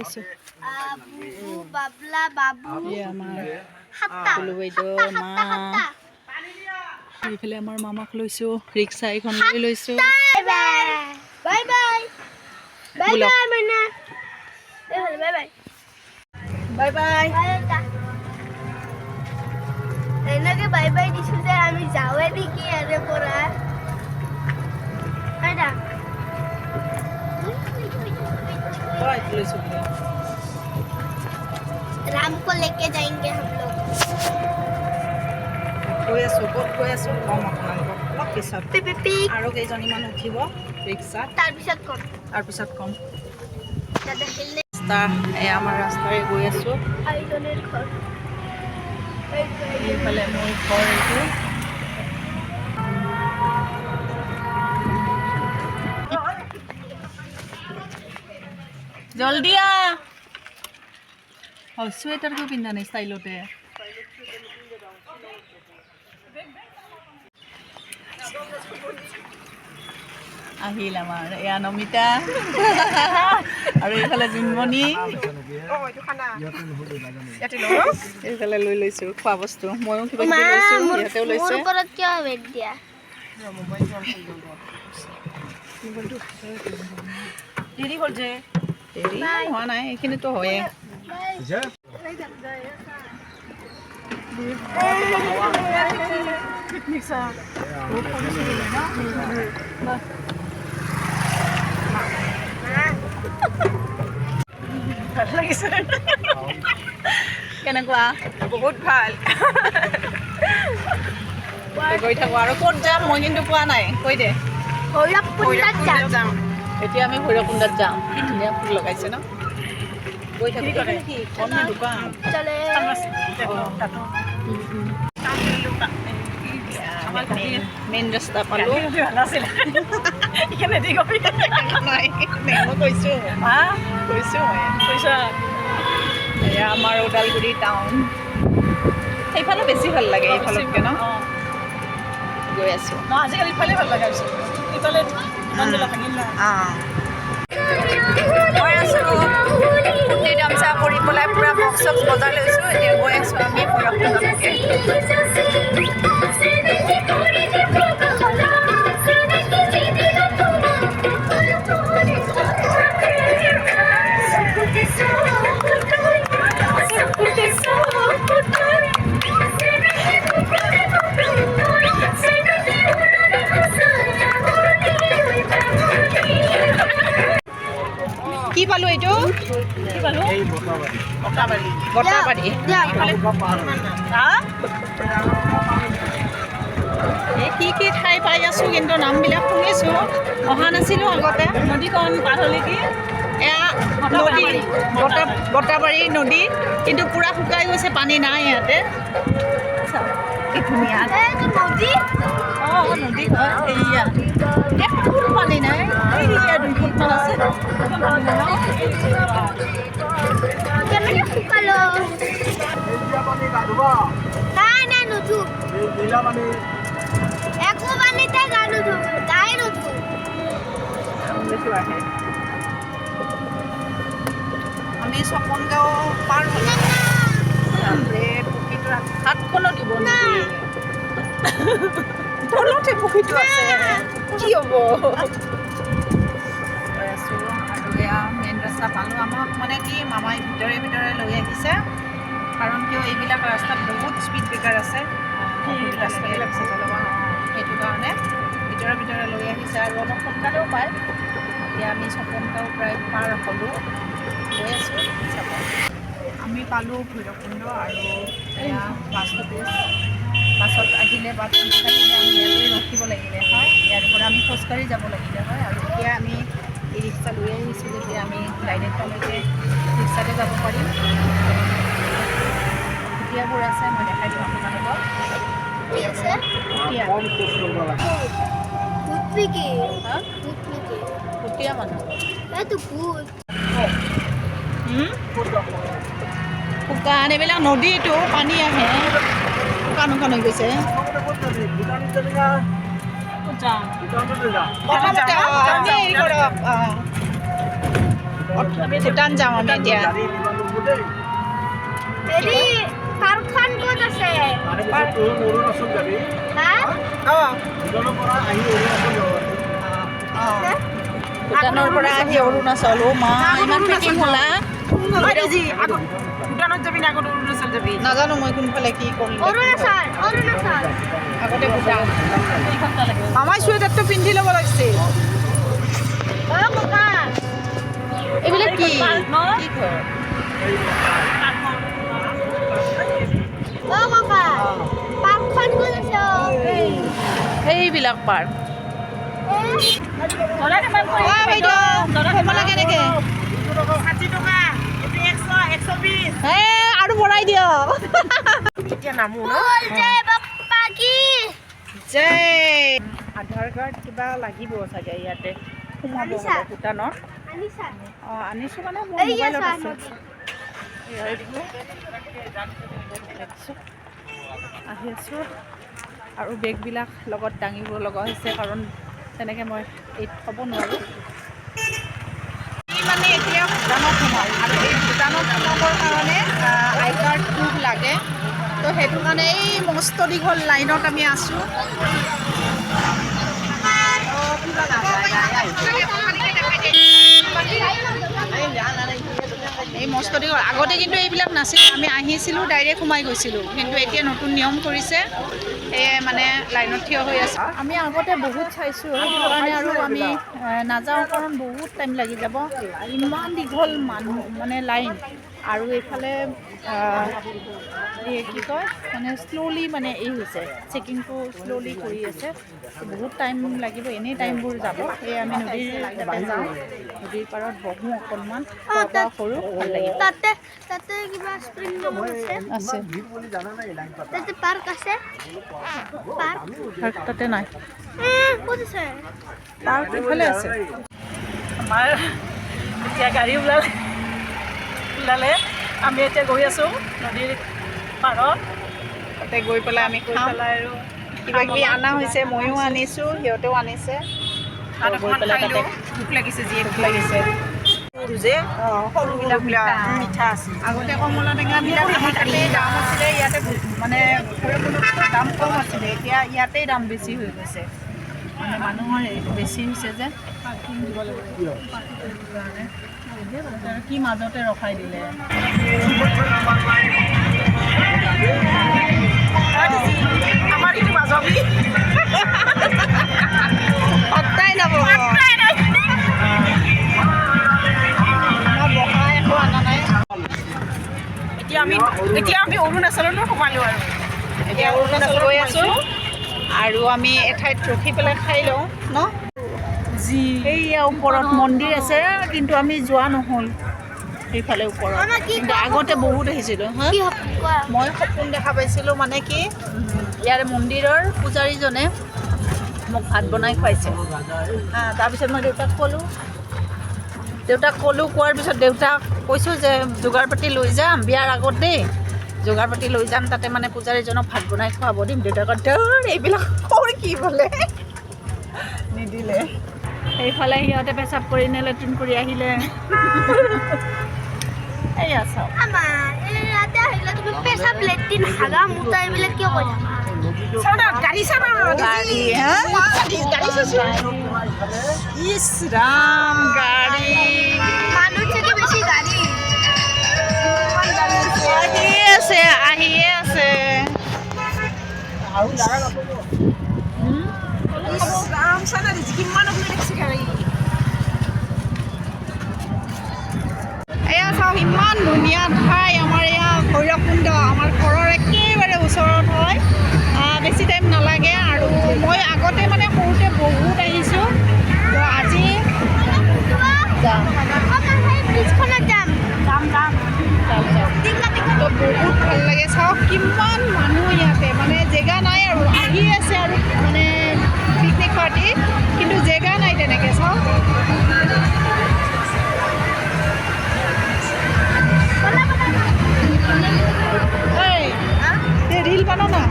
গৈছোঁ বাবলা বাবু আমাৰ সাতটা কুলু বাইদেউ মা এইফালে আমাৰ মামাক লৈছোঁ ৰিক্সা এখন লৈ লৈছোঁ বাই বাই বাই বাই ব'লক। বাই মানে বাই বাই বাই বাই এনেকে বাই বাই দিছো যে আমি যাওঁৱে নেকি ইয়াৰে পৰা আইডা লৈছোঁ राम को लेके जाएंगे हम लोग গৈ আছোঁ ক'ত গৈ আছোঁ কম আপোনালোকক অলপ পিছত পিপি আৰু কেইজনীমান উঠিব ৰিক্সাত তাৰপিছত ক'ত তাৰপিছত কম দাদা হেলনে ৰাস্তা এই আমাৰ ৰাস্তাৰে গৈ আছোঁ আইজনেৰ ঘৰ এইফালে মোৰ ঘৰ এইটো জলদি আ চুৱেটাৰটো পিন্ধা নাই ষ্টাইলতে আহিল আমাৰ এয়া নমিতা আৰু এইফালে জোনমণি এইফালে লৈ লৈছোঁ খোৱা বস্তু ময়ো কিবা কিবি লৈছোঁ সিহঁতেও লৈছে মোৰ ওপৰত কিয় বেগ দিয়া দেৰি হ'ল যে দেৰি হোৱা নাই এইখিনিতো হয়ে ভাল লাগিছে কেনেকুৱা বহুত ভাল গৈ থাকোঁ আৰু ক'ত যাম মই কিন্তু কোৱা নাই কৈ দে ভৈৰৱকুণ্ডত যাম এতিয়া আমি ভৈৰৱকুণ্ডত যাম কি ধুনীয়া ফুল লগাইছে ন গৈ থাকোঁ কম দোকান চলে মেইন ৰাস্তা পালোঁ নাই মই কৈছোঁ কৈছোঁ এয়া আমাৰ ওদালগুৰি টাউন সেইফালে বেছি ভাল লাগে এইফালতকৈ ন গৈ আছোঁ আজিকালি ইফালে ভাল লগা হৈছে ইফালে ইমানবিলাক ভাঙিল না গৈ আছোঁ কুৰ্তি গামচা কৰি পেলাই পূৰা বক্স চক্স বজাই লৈছোঁ এতিয়া গৈ আছোঁ আমি ভৈৰৱকুণ্ডলৈকে কি পালোঁ এইটো কি পালোঁ বটাবাৰী এই কি ঠাই পাই আছোঁ কিন্তু নামবিলাক শুনিছোঁ অহা নাছিলোঁ আগতে নদীখন পাৰ হ'লে কি এয়া নদী বটাবাৰী নদী কিন্তু পূৰা শুকাই গৈছে পানী নাই ইয়াতে কি ধুনীয়া নদী অঁ নদী হয় এইয়া এক ফুট পানী নাই এইয়া 2 ফুটমান আছে কেনেকে শুকালো নাই নাই নুঠো একো পানীতে গা নুঠো গায়ে নুঠো আমি সপন গাঁও পাৰ হ'লোঁ পুখুৰীটো হাতখনো দিব নেকি তলতে পুখুৰীটো আছে কি হ'ব গৈ আছোঁ আৰু এয়া মেইন ৰাস্তা পালোঁ আমাক মানে কি মামাই ভিতৰে লৈ আহিছে কাৰণ কিয় এইবিলাক ৰাস্তাত বহুত স্পীড ব্ৰেকাৰ আছে ৰাস্তাবিলাক সেইটো কাৰণে ভিতৰে লৈ আহিছে আৰু অলপ সোনকালেও পায় এতিয়া আমি সপন গাঁও প্ৰায় পাৰ হ'লোঁ গৈ আছোঁ আমি পালোঁ ভৈৰৱকুণ্ড আৰু এয়া বাছত আহিলে বা ট্ৰেইনত আহিলে আমি ইয়াতে ৰখিব লাগিলে হয় ইয়াৰ পৰা আমি খোজকাঢ়ি যাব লাগিলে হয় আৰু এতিয়া আমি এই ৰিক্সা লৈ আহিছোঁ যেতিয়া আমি ডাইৰেক্টলৈকে ৰিক্সাতে যাব পাৰিম কুটীয়াবোৰ আছে মই দেখাই দিম আপোনালোকক কি আছে কুটপিকি হা কুটপিকি কুটীয়া মানুহ এইটো কুট শুকান এইবিলাক নদীটো পানী আহে শুকান হৈ গৈছে প্ৰথমতে আমি হেৰি কৰক ভূটান যাম আমি এতিয়া হেৰি পাৰ্কখন ক'ত আছে হা ভূটানৰ পৰা আহি অৰুণাচল অ' মা ইমান পেকিং হ'লা ভূটানত যাবি না আগত অৰুণাচল যাবি নাজানো মই কোনফালে কি কৰিম অৰুণাচল আগতে ভূটান মামাই চুৱেটাৰটো পিন্ধি ল'ব লাগিছিল অ' ককা এইবিলাক কি কি ঘৰ অ' ককা পাৰ্কখন ক'ত আছে সেইবিলাক পাৰ্ক ধৰা কিমান কৰি বাইদেউ কমলা কেনেকৈ 60 টকা এইটো 100 120 হে আৰু বঢ়াই দিয়ক এতিয়া নামো ন জয় বাপ্পা কি জয় আধাৰ কাৰ্ড কিবা লাগিব চাগে ইয়াতে সোমাব আনিছা? হ'লে ভূটানৰ আনিছা অঁ আনিছোঁ মানে মোৰ এই মোবাইলত আছে আছে আহি আছোঁ আৰু বেগবিলাক লগত দাঙিব লগা হৈছে কাৰণ তেনেকৈ মই এইত থ'ব নোৱাৰোঁ মানে এতিয়া ভূটানত সোমাওঁ আৰু এই ভূটানত সোমাবৰ কাৰণে আই কাৰ্ড প্ৰুফ লাগে তো সেইটো কাৰণে এই মস্ত দীঘল লাইনত আমি আছোঁ এই মস্ত দীঘল আগতে কিন্তু এইবিলাক নাছিল আমি আহিছিলোঁ ডাইৰেক্ট সোমাই গৈছিলোঁ কিন্তু এতিয়া নতুন নিয়ম কৰিছে সেয়ে মানে লাইনত থিয় হৈ আছোঁ আমি আগতে বহুত চাইছোঁ সেইটো কাৰণে আৰু আমি নাযাওঁ কাৰণ বহুত টাইম লাগি যাব ইমান দীঘল মানুহ মানে লাইন আৰু এইফালে কি কয় মানে শ্ল'লি মানে এই হৈছে চেকিংটো শ্ল'লি কৰি আছে বহুত টাইম লাগিব এনেই টাইমবোৰ যাব সেয়ে আমি নদীৰ তাতে যাওঁ নদীৰ পাৰত বহোঁ অকণমান খোৱা বোৱা কৰোঁ ভাল লাগিব তাতে কিবা স্প্ৰিং বল আছে আছে তাতে পাৰ্ক আছে পাৰ্ক তাতে নাই ক'ত আছে পাৰ্ক ইফালে আছে আমাৰ এতিয়া গাড়ী ওলালে আমি এতিয়া গৈ আছোঁ নদীৰ পাৰত তাতে গৈ পেলাই আমি গৈ খাওঁ পেলাই আৰু কিবা কিবি অনা হৈছে ময়ো আনিছোঁ সিহঁতেও আনিছে তাত গৈ অকণমান পেলাই খাই তাতে লওঁ ভোক লাগিছে যিয়ে ভোক লাগিছে যে সৰুবিলাক মিঠা আছে আগতে কমলা টেঙাবিলাক আমি তাতেই দাম আছিলে ইয়াতে মানে ভৈৰৱকুণ্ডত দাম কম আছিলে এতিয়া ইয়াতেই দাম বেছি হৈ গৈছে মানে মানুহৰ হেৰিটো বেছি হৈছে যে পাৰ্কিং দিব লাগিব কাৰণে কি মাজতে ৰখাই দিলে আমাৰ এইটো মাজবি সদায় নাপাব আমাৰ বহা একো অনা নাই এতিয়া আমি অৰুণাচলতো সোমালোঁ আৰু এতিয়া অৰুণাচল গৈ আছোঁ আৰু আমি এঠাইত ৰখি পেলাই খাই লওঁ ন সেইয়া ওপৰত মন্দিৰ আছে কিন্তু আমি যোৱা নহ'ল সেইফালে ওপৰত কিন্তু আগতে বহুত আহিছিলোঁ হা কি কোৱা মই সপোন দেখা পাইছিলোঁ মানে কি ইয়াৰ মন্দিৰৰ পূজাৰীজনে মোক ভাত বনাই খুৱাইছে তাৰপিছত মই দেউতাক কোৱাৰ পিছত দেউতাক কৈছোঁ যে যোগাৰ পাতি লৈ যাম বিয়াৰ আগত দেই যোগাৰ পাতি লৈ যাম তাতে মানে পূজাৰীজনক ভাত বনাই খুৱাব দিম দেউতাকৰ এইবিলাক কৰ কি বোলে নিদিলে সেইফালে সিহঁতে পেচাব কৰি নে লেট্ৰিন কৰি আহিলে এয়া চাওক আমাৰ ইয়াতে আহিলে তুমি পেচাব লেট্ৰিন হাগা মুতা এইবিলাক কিয় কৈ থাকা গাড়ী চাবা গাড়ী গাড়ী ইছ ৰাম গাড়ী মানুহ থেকে বেছি গাড়ী আহিয়ে আছে এয়া চাওক ইমান ধুনীয়া ঠাই আমাৰ এয়া ভৈৰৱকুণ্ড আমাৰ ঘৰৰ একেবাৰে ওচৰত হয় বেছি টাইম নালাগে আৰু মই আগতে মানে সৰুতে বহুত আহিছোঁ তো আজি যাম তো বহুত ভাল লাগে চাওক কিমান মানুহ ইয়াতে মানে জেগা নাই আৰু আহি আছে আৰু মানে পিকনিক পাৰ্টি কিন্তু জেগা নাই তেনেকৈ চাওক रील बनो ना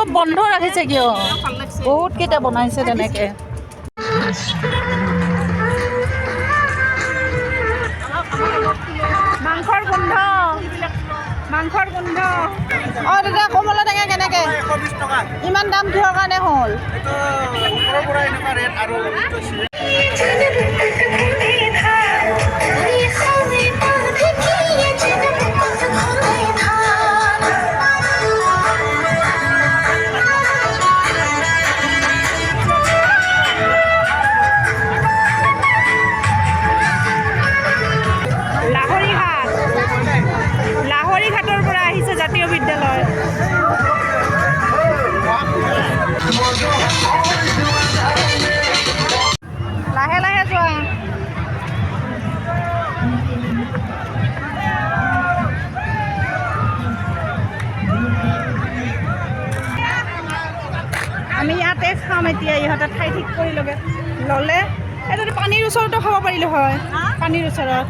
চব বন্ধ ৰাখিছে কিয় বহুত কেইটা বনাইছে তেনেকে মাংসৰ গোন্ধ অঁ দাদা কমলা টেঙা কেনেকৈ ইমান দাম কিহৰ কাৰণে হ'ল লাহৰী ঘাটৰ পৰা আহিছে জাতীয় বিদ্যালয় লাহে লাহে যোৱা আমি ইয়াতে খাম এতিয়া ইহঁতে ঠাই ঠিক কৰি ল'লে এইটো পানীৰ ওচৰতো খাব পাৰিলোঁ হয় পানীৰ ওচৰত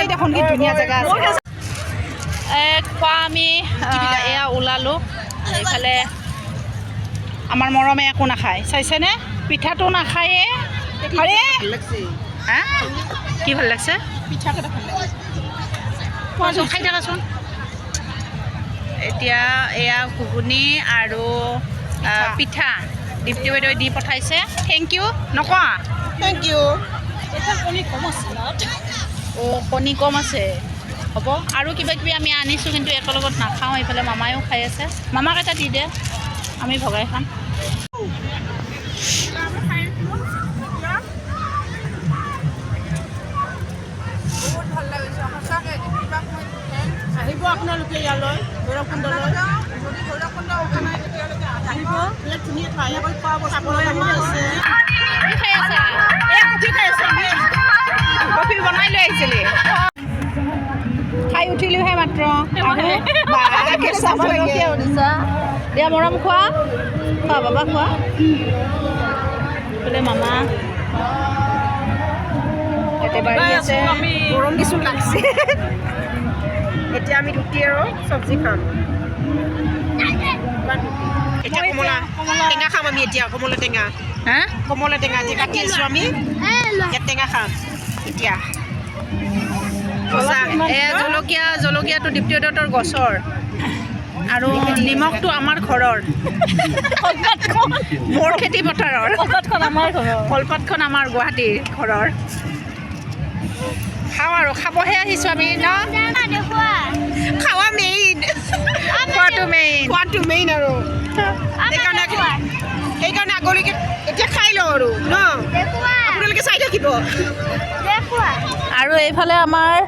দেখোন কি ধুনীয়া জেগা আছে খোৱা আমি এয়া ওলালোঁ এইফালে আমাৰ মৰমে একো নাখায় চাইছেনে পিঠাটো নাখায়ে হা কি ভাল লাগছে কোৱাচোন খাই থাকাচোন এতিয়া এয়া ঘুগুনি আৰু পিঠা দীপ্তি বাইদেৱে দি পঠাইছে থেংক ইউ নকোৱা থেংক ইউ অঁ কণী কম আছে হ'ব আৰু কিবা কিবি আমি আনিছোঁ কিন্তু একেলগত নাখাওঁ এইফালে মামায়েও খাই আছে মামাক এটা দি দে আমি ভগাই খাম বহুত ভাল লাগিছে সঁচাকৈ আহিব আপোনালোকে ইয়ালৈ ভৈৰৱকুণ্ডলৈ যদি ভৈৰৱকুণ্ড অহা নাই তেতিয়ালৈকে আহিব ইয়াত ধুনীয়া ঠাই চাবলৈ আহি আছে কি খাই আছা কফি খাই আছা কফি বনাই লৈ আহিছিলি খাই উঠিলোহে মাত্ৰ দিয়া মৰম খোৱা বাবা খোৱা বোলে মামা আছে গৰম কিছু লাগছে এতিয়া আমি ৰুটি আৰু চব্জি খাম এতিয়া কমলা টেঙা খাম আমি এতিয়া কমলা টেঙা কমলা টেঙা যে কাটি আছোঁ আমি ইয়াত টেঙা খাম এতিয়া জলকীয়াটো দীপ্তি দত্তৰ গছৰ আৰু নিমখটো আমাৰ ঘৰৰ মোৰ খেতি পথাৰৰ কলপাতখন আমাৰ গুৱাহাটীৰ ঘৰৰ খাওঁ আৰু খাবহে আহিছোঁ আমি ন খাৱা মেইন খোৱাটো মেইন আৰু সেইকাৰণে আগলৈকে এতিয়া খাই লওঁ আৰু ন আপোনালোকে চাই থাকিব আৰু এইফালে আমাৰ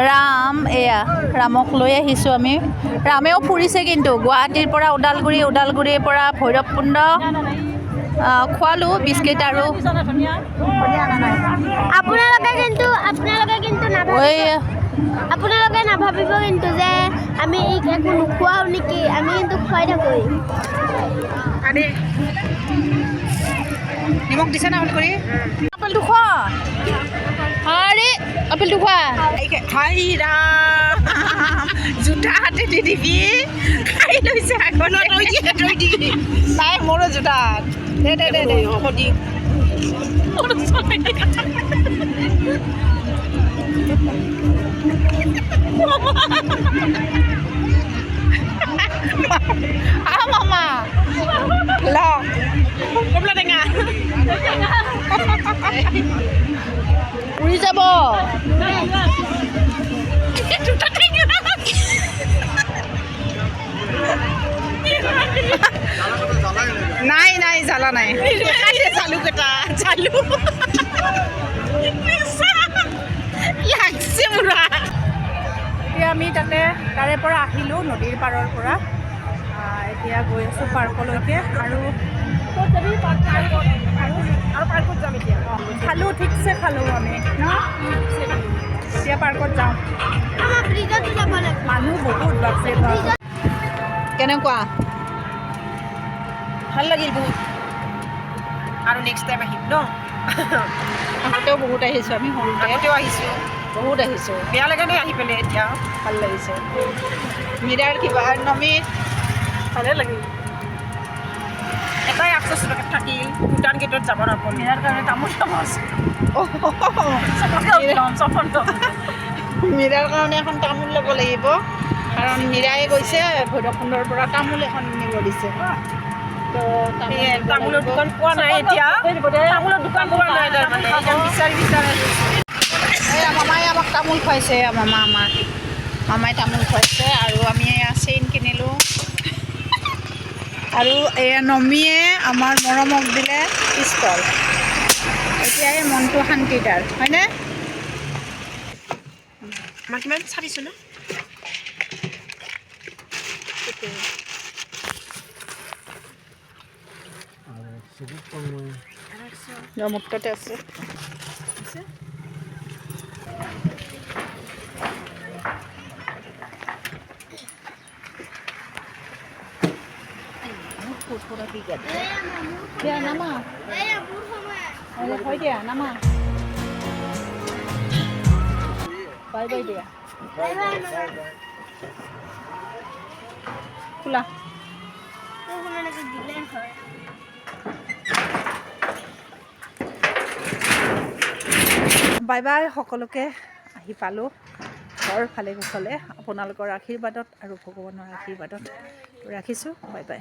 ৰাম এয়া ৰামক লৈ আহিছোঁ আমি ৰামেও ফুৰিছে কিন্তু গুৱাহাটীৰ পৰা ওদালগুৰিৰ পৰা ভৈৰৱকুণ্ড খোৱালোঁ বিস্কিট আৰু আপোনালোকে নাভাবিব কিন্তু যে আমি একো নোখোৱাও নেকি আমি কিন্তু খুৱাই থাকোঁ নিমখ দিছে না কৰি আপেলটো খোৱা আৰে আপেলটো খোৱা জোতা হাতে দি দিবি খাই লৈছে নাই মোৰো জোতা দে হ'ব দি মামা ল কমলা টেঙা উৰি যাব নাই জ্বালা নাই জালুকেইটা লাগছে পুৰা এতিয়া আমি তাৰে পৰা আহিলোঁ নদীৰ পাৰৰ পৰা এতিয়া গৈ আছোঁ পাৰ্কলৈকে আৰু পাৰ্কত যাম এতিয়া খালোঁ ঠিকছে খালোঁ আমি ন এতিয়া পাৰ্কত যাওঁ মানুহ বহুত বাপছে কেনেকুৱা ভাল লাগিল বহুত আৰু নেক্সট টাইম আহিম ন আগতেও বহুত আহিছোঁ আমি সৰুতে আগতেও আহিছোঁ বহুত আহিছোঁ বেয়া লাগে দেই আহি পেলাই এতিয়া ভাল লাগিছে মীৰাৰ কিবা নমিত ভালে লাগিল এটাই আফচোচ থাকিল ভূটান গেটত যাব নাপালোঁ ইয়াৰ কাৰণে তামোল খাব আছে মীৰাৰ কাৰণে এখন তামোল ল'ব লাগিব কাৰণ মীৰাই গৈছে ভৈৰৱকুণ্ডৰ পৰা তামোল এখন নিব দিছে তো তামোলৰ দোকান পোৱা নাই এতিয়া তামোলৰ দোকান পোৱা নাই তাৰমানে এতিয়া বিচাৰি এয়া মামাই আমাক তামোল খুৱাইছে মামাই তামোল খুৱাইছে আৰু আমি এয়া চেইন কিনিলোঁ আৰু এয়া নমীয়ে আমাৰ মৰমক দিলে পিষ্টল এতিয়াই মনটো শান্তি তাৰ হয়নে আমাক কিমান চাবিছোঁ ন ব্ৰহ্মপুত্ৰতে আছে দিয়া নামা হয় দিয়া নামা বাই বাই দিয়া খোলা বাই বাই সকলোকে আহি পালোঁ ঘৰ ভালে কুশলে আপোনালোকৰ আশীৰ্বাদত আৰু ভগৱানৰ আশীৰ্বাদত ৰাখিছোঁ বাই বাই